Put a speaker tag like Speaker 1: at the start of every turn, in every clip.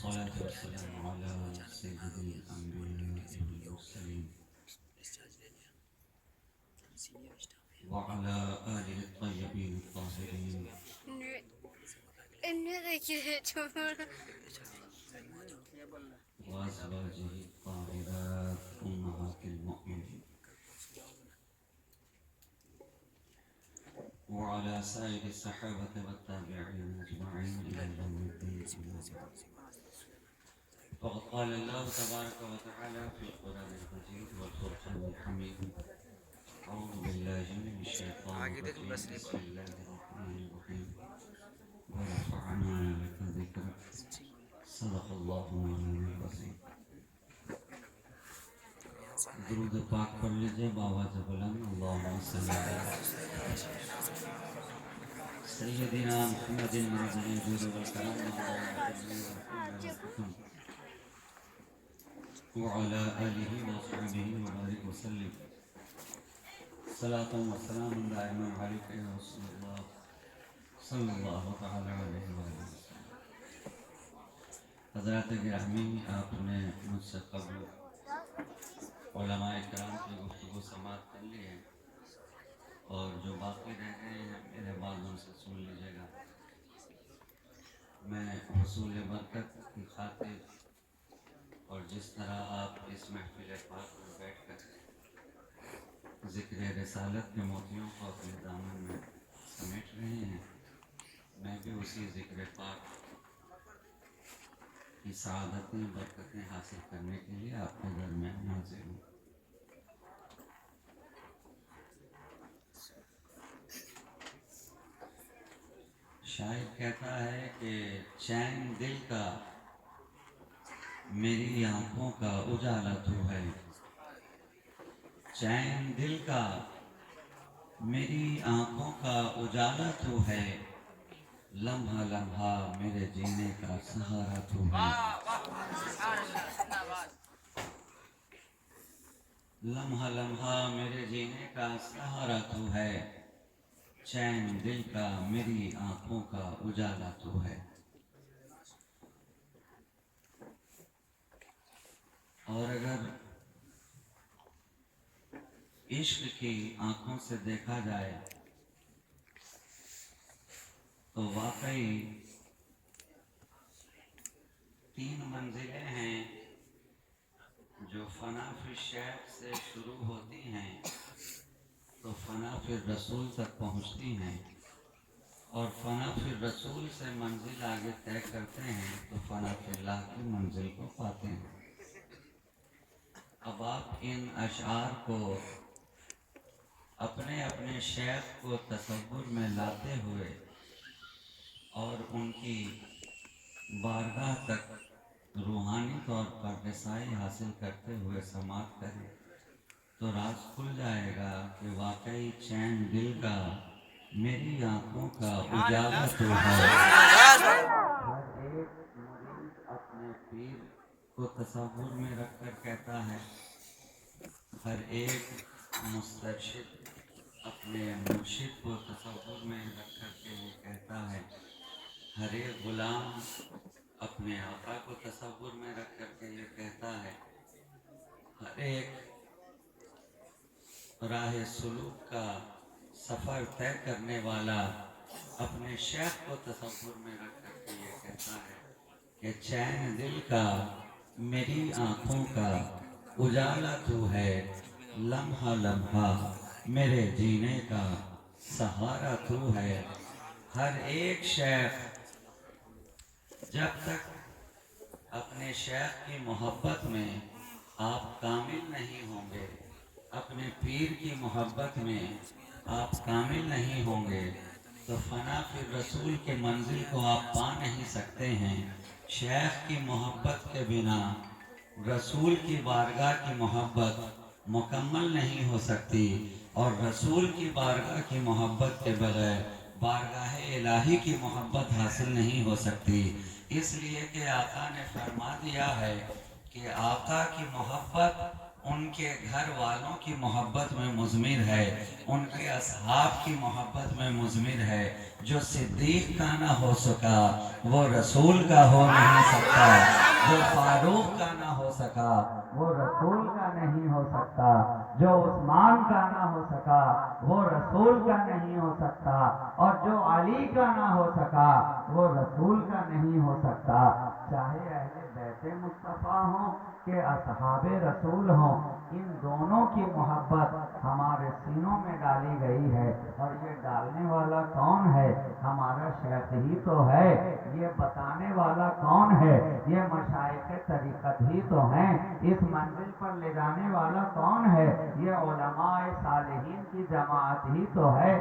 Speaker 1: والصلاة والسلام على سيد الأنبياء والمرسلين وعلى آله الطيبين الطاهرين وأزواجه الطاهرات أمهات المؤمنين وعلى سائر الصحابة والتابعين أجمعين إلى يوم الدين. فقد قال الله تبارك وتعالى في القرآن المجيد والفرقان الحميد: أعوذ بالله من الشيطان الرجيم. بسم الله الرحمن الرحيم. ورفعنا لك ذكرك. صدق الله مولانا العظيم. درود پاک پڑھ لیجئے بآواز بلند. اللهم صل علی سیدنا محمد منزل الجود والکرم وعلى آله وصحبه وبارك وسلم. صلاة وسلام دائما عليك يا رسول الله صلی اللہ تعالی علیہ وآلہ وسلم. حضرات گرامی، آپ نے مجھ سے قبل علماء کرام کی گفتگو سماعت کر لی ہے، اور جو باقی رہ گئے ہیں میرے بعد ان سے سن لیجیے گا. میں حصول برکت کی خاطر اور جس طرح آپ اس محفل پاک میں بیٹھ کر ذکر رسالت کے موتیوں کو اپنے دامن میں سمیٹ رہے ہیں، میں بھی اسی ذکر پاک کی سعادتیں برکتیں حاصل کرنے کے لیے آپ کے درمیان حاضر ہوں. شاعر کہتا ہے کہ چین دل کا میری آنکھوں کا اجالا تو ہے، چین دل کا میری آنکھوں کا اجالا تو ہے، لمحہ لمحہ میرے جینے کا سہارا تو ہے، لمحہ لمحہ میرے جینے کا سہارا تو ہے، چین دل کا میری آنکھوں کا اجالا تو ہے. اور اگر عشق کی آنکھوں سے دیکھا جائے تو واقعی 3 منزلیں ہیں جو فنا فی الشیخ سے شروع ہوتی ہیں تو فنا فی الرسول تک پہنچتی ہیں، اور فنا فی الرسول سے منزل آگے طے کرتے ہیں تو فنا فی اللہ کی منزل کو پاتے ہیں. اب آپ ان اشعار کو اپنے اپنے شیخ کو تصور میں لاتے ہوئے اور ان کی بارگاہ تک روحانی طور پر رسائی حاصل کرتے ہوئے سماعت کریں تو راز کھل جائے گا کہ واقعی چین دل کا میری آنکھوں کا اجالا تو ہے. ہر ایک مرید اپنے پیر کو تصور میں رکھ کر کہتا ہے، ہر ایک مسترشد اپنے مرشد کو تصور میں رکھ کر کے یہ کہتا ہے، ہر ایک غلام اپنے آقا کو تصور میں رکھ کر کے یہ کہتا ہے، ہر ایک راہ سلوک کا سفر طے کرنے والا اپنے شیخ کو تصور میں رکھ کر کے یہ کہتا ہے کہ چین دل کا میری آنکھوں کا اجالا تو ہے، لمحہ لمحہ میرے جینے کا سہارا تو ہے. ہر ایک شیخ جب تک اپنے شیخ کی محبت میں آپ کامل نہیں ہوں گے، اپنے پیر کی محبت میں آپ کامل نہیں ہوں گے تو فنا فی الرسول کے منزل کو آپ پا نہیں سکتے ہیں. شیخ کی محبت کے بنا رسول کی بارگاہ کی محبت مکمل نہیں ہو سکتی، اور رسول کی بارگاہ کی محبت کے بغیر بارگاہ الہی کی محبت حاصل نہیں ہو سکتی. اس لیے کہ آقا نے فرما دیا ہے کہ آقا کی محبت ان کے گھر والوں کی محبت میں مضمر ہے، ان کے اصحاب کی محبت میں مضمر ہے۔ جو صدیق کا نہ ہو سکا وہ رسول کا ہو نہیں سکتا، جو فاروق کا نہ ہو سکا وہ رسول کا نہیں ہو سکتا، جو عثمان کا نہ ہو سکا وہ رسول کا نہیں ہو سکتا، اور جو علی کا نہ ہو سکا وہ رسول کا نہیں ہو سکتا۔ چاہے اہل بیت مصطفیٰ ہوں کہ اصحاب رسول ہوں، ان دونوں کی محبت ہمارے سینوں میں ڈالی گئی ہے، اور یہ ڈالنے والا کون ہے؟ ہمارا شیخ ہی تو ہے۔ یہ بتانے والا کون ہے؟ یہ مشائخ طریقت ہی تو ہیں۔ اس منزل پر لے جانے والا کون ہے؟ یہ علماء صالحین کی جماعت ہی تو ہے۔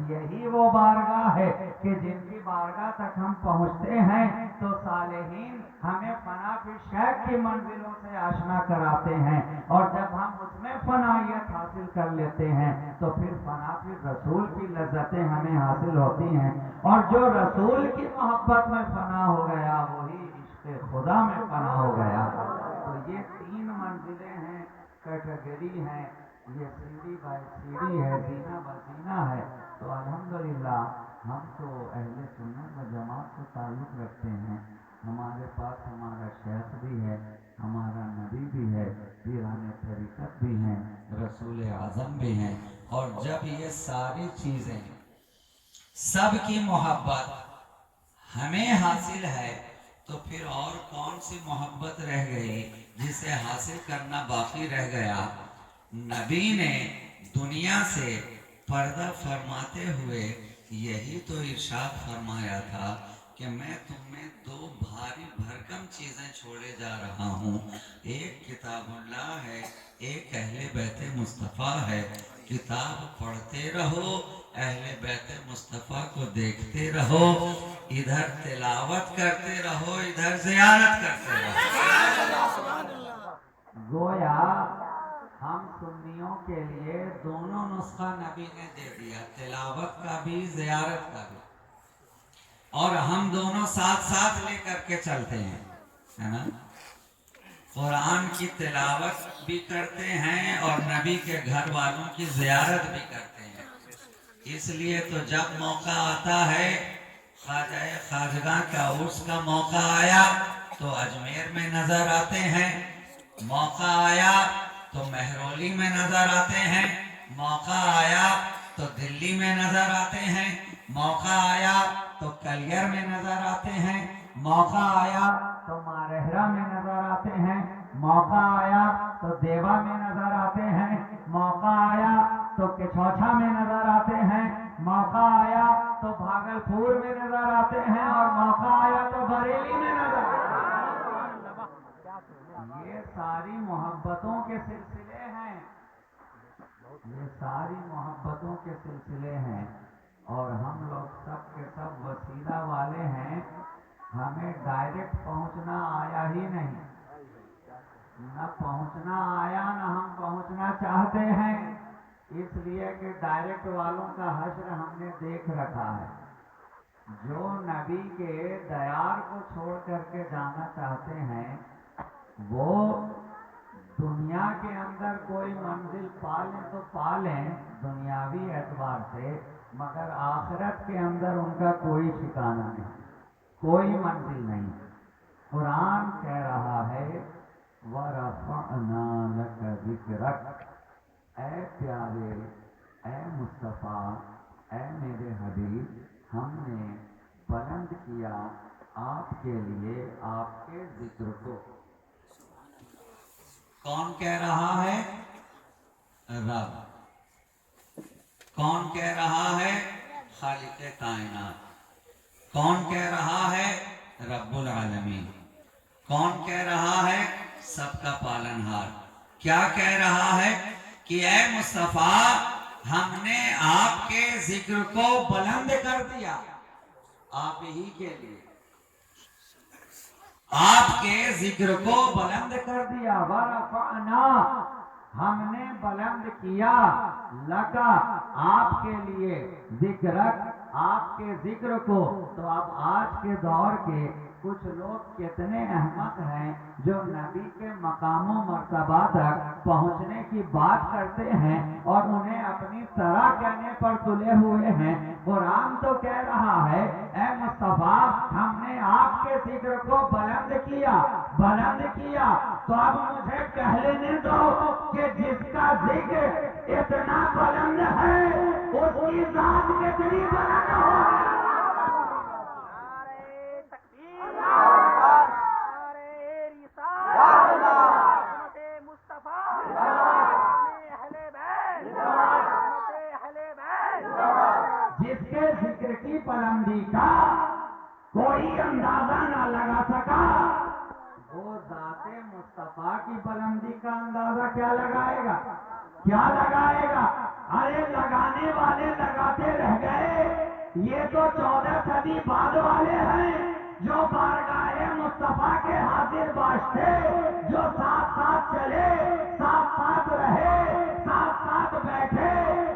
Speaker 1: یہی وہ بارگاہ ہے کہ جن کی بارگاہ تک ہم پہنچتے ہیں تو صالحین ہمیں فنا فی شیخ کی منزلوں سے آشنا کراتے ہیں، اور جب ہم اس میں فنائیت حاصل کر لیتے ہیں تو پھر فنا فی رسول کی لذتیں ہمیں حاصل ہوتی ہیں، اور جو رسول کی محبت میں فنا ہو گیا وہی عشق خدا میں فنا ہو گیا۔ تو یہ تین منزلیں ہیں، کیٹیگری ہیں، یہ سیڑھی بائی سیڑھی ہے، زینہ بزینہ ہے۔ تو الحمدللہ ہم تو اہل سنت و جماعت سے تعلق رکھتے ہیں، ہمارے پاس ہمارا شیخ بھی ہے، ہمارا نبی بھی ہے، پیران طریقت بھی ہیں، رسول اعظم بھی ہیں، اور جب یہ ساری چیزیں سب کی محبت ہمیں حاصل ہے تو پھر اور کون سی محبت رہ گئی جسے حاصل کرنا باقی رہ گیا؟ نبی نے دنیا سے پردہ فرماتے ہوئے یہی تو ارشاد فرمایا تھا کہ میں تمہیں دو بھاری بھرکم چیزیں چھوڑے جا رہا ہوں، ایک کتاب اللہ ہے، ایک اہل بیت مصطفیٰ ہے۔ کتاب پڑھتے رہو، اہل بیت مصطفیٰ کو دیکھتے رہو، ادھر تلاوت کرتے رہو، ادھر زیارت کرتے رہو۔ گویا ہم سنیوں کے لیے دونوں نسخہ نبی نے دے دیا، تلاوت کا بھی زیارت کا بھی، اور ہم دونوں ساتھ ساتھ لے کر کے چلتے ہیں، ہے نا؟ قرآن کی تلاوت بھی کرتے ہیں اور نبی کے گھر والوں کی زیارت بھی کرتے ہیں۔ اس لیے تو جب موقع آتا ہے، خواجہ خواجگاں کا عرس کا موقع آیا تو اجمیر میں نظر آتے ہیں، موقع آیا تو مہرولی میں نظر آتے ہیں، موقع آیا تو دلی میں نظر آتے ہیں، موقع آیا تو کلیر میں نظر آتے ہیں، موقع آیا تو مارہرہ میں نظر آتے ہیں، موقع آیا تو دیوا میں نظر آتے ہیں، موقع آیا تو کچھوچھا میں نظر آتے ہیں، موقع آیا تو بھاگلپور میں نظر آتے ہیں، اور موقع آیا تو بریلی میں نظر آتے ہیں۔ یہ ساری محبتوں کے سلسلے ہیں، یہ ساری محبتوں کے سلسلے ہیں، اور ہم لوگ سب کے سب وسیلہ والے ہیں۔ ہمیں ڈائریکٹ پہنچنا آیا ہی نہیں، نہ پہنچنا آیا نہ ہم پہنچنا چاہتے ہیں، اس لیے کہ ڈائریکٹ والوں کا حشر ہم نے دیکھ رکھا ہے۔ جو نبی کے دیار کو چھوڑ کر کے جانا چاہتے ہیں وہ دنیا کے اندر کوئی منزل پالیں تو پالیں دنیاوی اعتبار سے، مگر آخرت کے اندر ان کا کوئی ٹھکانہ نہیں، کوئی منزل نہیں۔ قرآن کہہ رہا ہے وَرَفَعْنَا لَكَ ذِكْرَكَ، اے پیارے، اے مصطفیٰ، اے میرے حبیب، ہم نے بلند کیا آپ کے لیے آپ کے ذکر کو۔ کون کہہ رہا ہے؟ رب۔ کون کہہ رہا ہے؟ خالق کائنات۔ کون کہہ رہا ہے؟ رب العالمین۔ کون کہہ رہا ہے؟ سب کا پالنہار۔ کیا کہہ رہا ہے؟ کہ اے مصطفیٰ، ہم نے آپ کے ذکر کو بلند کر دیا آپ ہی کے لیے، آپ کے ذکر کو بلند کر دیا۔ وَرَفَعْنَا، ہم نے بلند کیا لگا آپ کے لیے ذکرک، آپ کے ذکر کو۔ تو اب آج کے دور کے کچھ لوگ کتنے احمق ہیں جو نبی کے مقام و مرتبہ تک پہنچنے کی بات کرتے ہیں اور انہیں اپنی طرح کہنے پر تلے ہوئے ہیں۔ قرآن تو کہہ رہا ہے اے مصطفیٰ ہم نے آپ کے ذکر کو بلند کیا، بلند کیا۔ تو اب مجھے کہہ لینے دو کہ جس کا ذکر اتنا بلند ہے اس کی ذات کتنی بلند ہوگی۔ جس کے ذکر کی بلندی کا کوئی اندازہ نہ لگا سکا وہ ذات مصطفیٰ کی بلندی کا اندازہ کیا لگائے گا، کیا لگائے گا؟ ارے لگانے والے لگاتے رہ گئے۔ یہ تو 14 صدی بعد والے ہیں جو بارگاہ مصطفیٰ کے حاضر باش تھے، جو ساتھ ساتھ چلے، ساتھ ساتھ رہے، ساتھ ساتھ بیٹھے،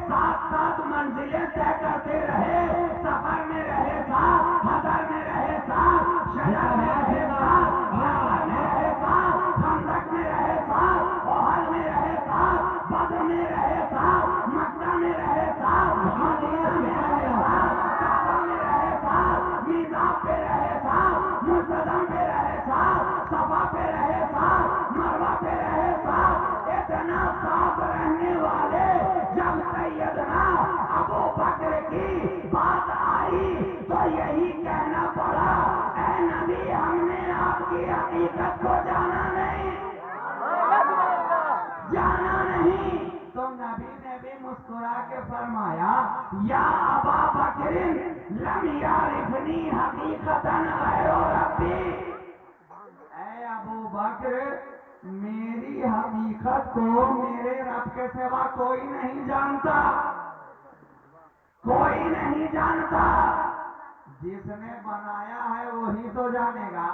Speaker 1: ساتھ ساتھ منزلیں طے کرتے رہے، سفر میں رہے ساتھ، حضر میں رہے ساتھ، شجر میں رہے ساتھ، یاسر میں رہے ساتھ، خندق میں رہے ساتھ، احد میں رہے ساتھ، بدر میں رہے ساتھ، مکہ میں رہے ساتھ، مدینہ میں رہے ساتھ، کعبہ میں رہے ساتھ، میزاب پہ رہے ساتھ، ملتزم پہ رہے ساتھ، صفا پہ رہے ساتھ، مروہ پہ رہے ساتھ۔ اتنا ساتھ رہنے والے جب سیدنا ابو بکر کی بات آئی تو یہی کہنا پڑا اے نبی ہم نے آپ کی حقیقت کو جانا نہیں، جانا نہیں۔ تو نبی نے بھی مسکرا کے فرمایا یا ابا بکر لم یعرفنی حقیقتاً غیر ربی، اے ابو بکر میری حقیقت کو میرے رب کے سوا کوئی نہیں جانتا، کوئی نہیں جانتا۔ جس نے بنایا ہے وہی تو جانے گا،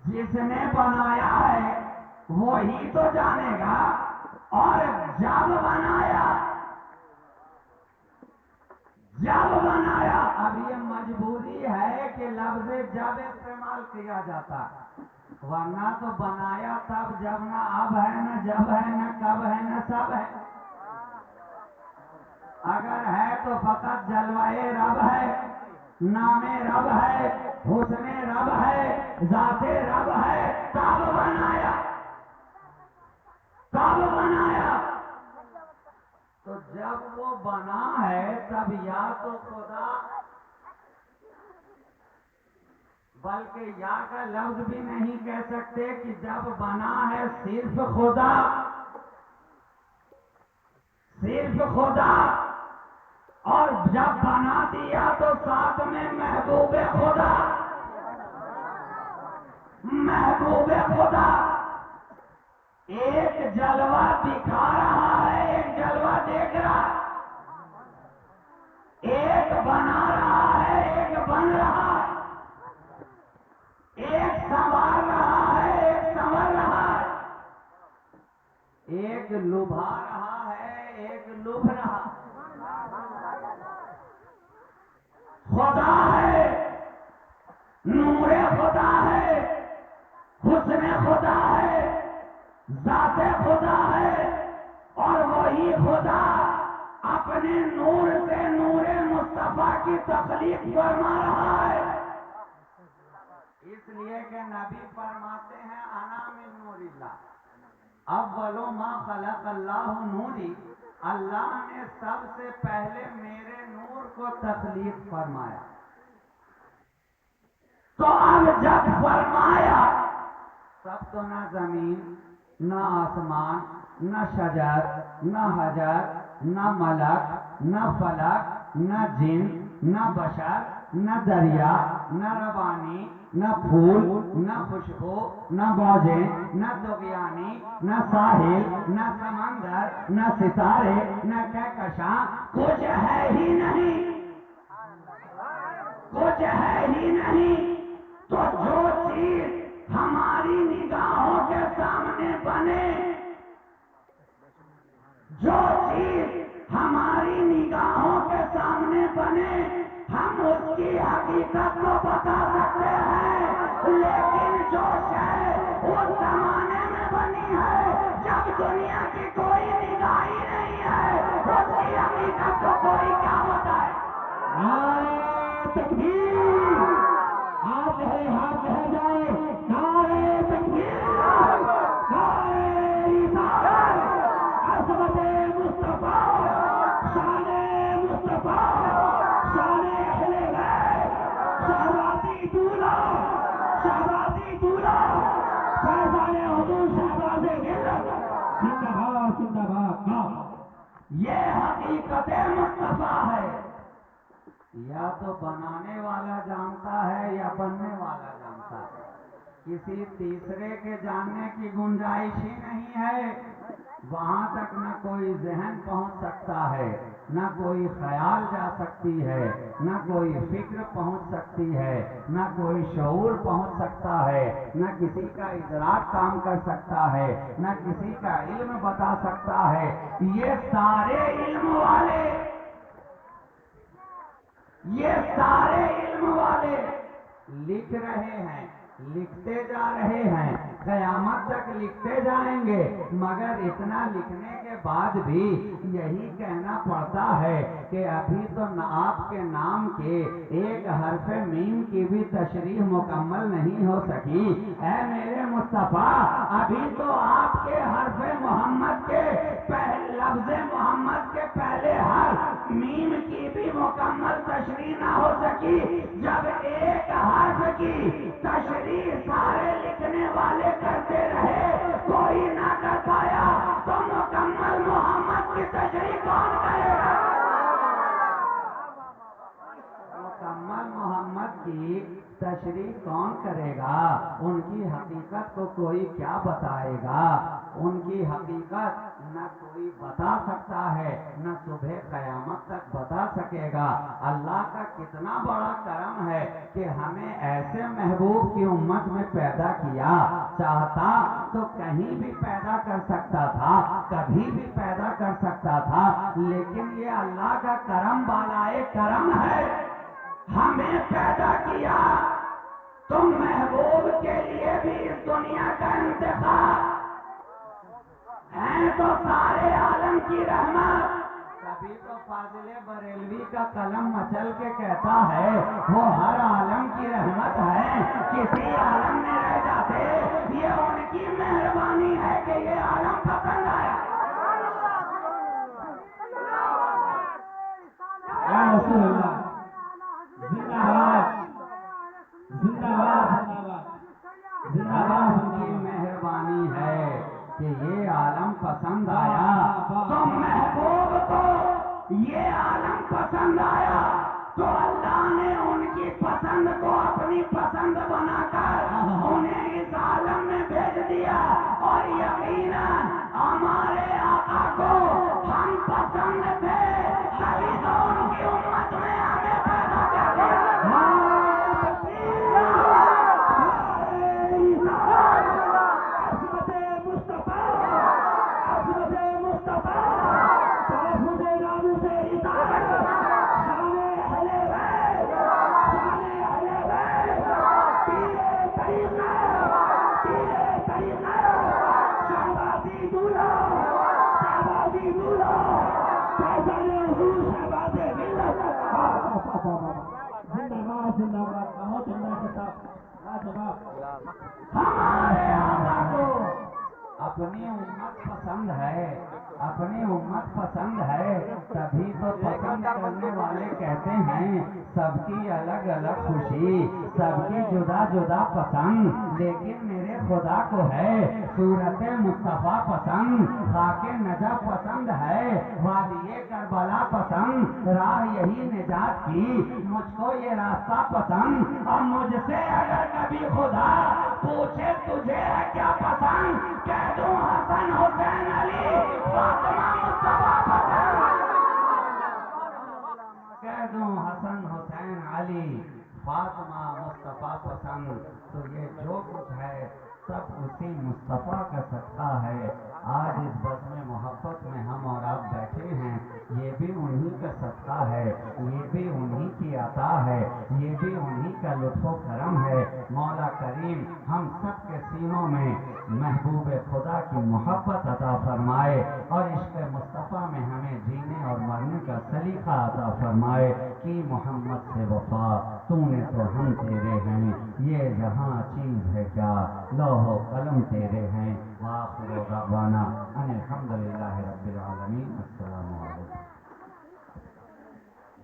Speaker 1: جس نے بنایا ہے وہی تو جانے گا۔ اور جب بنایا، جب بنایا، اب یہ مجبوری ہے کہ لفظ جب استعمال کیا جاتا، ورنہ تو بنایا تب جب نہ اب ہے نہ جب ہے نہ کب ہے نہ سب ہے۔ اگر ہے تو فقط جلوہ رب ہے، نام رب ہے، حسن رب ہے، ذات رب ہے، تب بنایا، تب بنایا۔ تو جب وہ بنا ہے تب یا تو خدا، بلکہ یا کا لفظ بھی نہیں کہہ سکتے کہ جب بنا ہے صرف خدا، صرف خدا، اور جب بنا دیا تو ساتھ میں محبوب خدا، محبوب خدا۔ ایک جلوہ دکھا رہا ہے، ایک جلوہ دیکھ رہا، ایک بنا رہا ہے، ایک بن رہا، ایک سنوار رہا ہے، ایک سنور رہا ہے، ایک لبھا رہا ہے، ایک لبھ رہا۔ خدا ہے، نور خدا ہے، حسن خدا ہے، ذات خدا ہے، اور وہی خدا اپنے نور سے نور مصطفیٰ کی تخلیق فرما رہا ہے۔ اس لیے کہ نبی فرماتے ہیں انا من نور اللہ، اول ما خلق اللہ نوری، اللہ نے سب سے پہلے میرے نور کو تخلیق فرمایا۔ تو اب جب فرمایا تب تو نہ زمین، نہ آسمان، نہ شجر، نہ حجر، نہ ملک، نہ فلک، نہ جن، نہ بشر، نہ دریا، نہ ربانی، نہ پھول، نہ خوشبو، نہ موجیں، نہ طغیانی، نہ ساحل، نہ سمندر، نہ ستارے، نہ کہکشاں، کچھ ہے ہی نہیں، کچھ ہے ہی نہیں۔ تو جو چیز ہماری نگاہوں کے سامنے بنے کی حقیقت کو بتا سکتے ہیں، لیکن جو شے اس زمانے میں بنی ہے جب دنیا کی کوئی نگاہ ہی نہیں ہے، اس کی حقیقت کو کوئی کیا بتائے؟
Speaker 2: نعرہ تکبیر، ہاتھ لہرے ہاتھ لہر جائے، نعرہ تکبیر، نعرہ رسالت، عظمت مصطفیٰ، شان مصطفیٰ، شان اہل بیت، شہبازی دولہ، شہبازی دولہ، فیضان حضور شہباز ملت، زندہ باد زندہ باد۔
Speaker 1: یہ حقیقت مصطفیٰ ہے۔ یا تو بنانے والا جانتا ہے یا بننے والا جانتا ہے، کسی تیسرے کے جاننے کی گنجائش ہی نہیں ہے۔ وہاں تک نہ کوئی ذہن پہنچ سکتا ہے، نہ کوئی خیال جا سکتی ہے، نہ کوئی فکر پہنچ سکتی ہے، نہ کوئی شعور پہنچ سکتا ہے، نہ کسی کا ادراک کام کر سکتا ہے، نہ کسی کا علم بتا سکتا ہے۔ یہ سارے علم والے، یہ سارے علم والے لکھ رہے ہیں، لکھتے جا رہے ہیں، قیامت تک لکھتے جائیں گے، مگر اتنا لکھنے کے بعد بھی یہی کہنا پڑتا ہے کہ ابھی تو آپ کے نام کے ایک حرف میم کی بھی تشریح مکمل نہیں ہو سکی۔ اے میرے مصطفیٰ، ابھی تو آپ کے حرف محمد کے لفظ محمد کے پہلے حرف میم کی بھی مکمل تشریح نہ ہو سکی۔ جب ایک حرف کی تشریح سارے لکھنے والے کرتے رہے، کوئی نہ کر پایا، تو مکمل محمد کی تشریح کون کرے گا؟ مکمل محمد کی تشریح کون کرے گا؟ ان کی حقیقت کو کوئی کیا بتائے گا؟ ان کی حقیقت نہ کوئی بتا سکتا ہے، نہ صبح قیامت تک بتا سکے گا۔ اللہ کا کتنا بڑا کرم ہے کہ ہمیں ایسے محبوب کی امت میں پیدا کیا۔ چاہتا تو کہیں بھی پیدا کر سکتا تھا، کبھی بھی پیدا کر سکتا تھا، لیکن یہ اللہ کا کرم بالائے کرم ہے، ہمیں پیدا کیا۔ تم محبوب کے لیے بھی اس دنیا کا انتخاب ہے تو سارے عالم کی رحمت۔ کبھی تو فاضل بریلوی کا قلم مچل کے کہتا ہے وہ ہر عالم کی رحمت ہے، کسی عالم میں رہ جاتے، یہ ان کی مہربانی ہے کہ یہ عالم پسند آیا۔
Speaker 2: یا رسول اللہ، زندہ باد زندہ باد زندہ باد۔
Speaker 1: ان کی مہربانی ہے کہ یہ عالم پسند آیا، تو محبوب کو یہ عالم پسند آیا، تو اللہ نے ان کی پسند کو اپنی پسند بنا کر انہیں اس عالم میں بھیج دیا۔ اور یقیناً ہمارے آقا کو ہم پسند تھے، تبھی تو ان کی امت میں ہمیں پیدا کر دیا۔ ہمارے آقا کو اپنی امت پسند ہے، اپنی امت پسند ہے، تبھی تو پسند کرنے والے کہتے ہیں سب کی الگ الگ خوشی، سب کی جدا جدا پسند، لیکن میرے خدا کو ہے صورت مصطفیٰ پسند، خاک نجف پسند ہے، وادی کربلا پسند، راہ یہی نجات کی، مجھ کو یہ راستہ پسند۔ اور مجھ سے اگر کبھی خدا پوچھے تجھے ہے کیا پسند، کہہ دوں حسن حسین علی فاطمہ مصطفیٰ پسند، کہہ دوں حسن حسین علی فاطمہ مصطفیٰ پسند، تو یہ جو کچھ ہے سب اسی مصطفیٰ کا صدقہ ہے۔ آج اس بزم محبت میں ہم اور آپ بیٹھے ہیں، یہ بھی انہی کا صدقہ ہے، یہ بھی انہی کی عطا ہے، یہ بھی انہی کا لطف و کرم ہے۔ مولا کریم ہم سب کے سینوں میں محبوب خدا کی محبت عطا فرمائے اور عشق مصطفیٰ میں ہمیں جینے اور مرنے کا سلیقہ عطا فرمائے کہ محمد سے وفا تو نے تو ہم تیرے ہیں، یہ جہاں چیز ہے کیا لوح و قلم تیرے ہیں۔ وآخر دعوانا ان الحمدللہ رب العالمین۔ السلام علیکم۔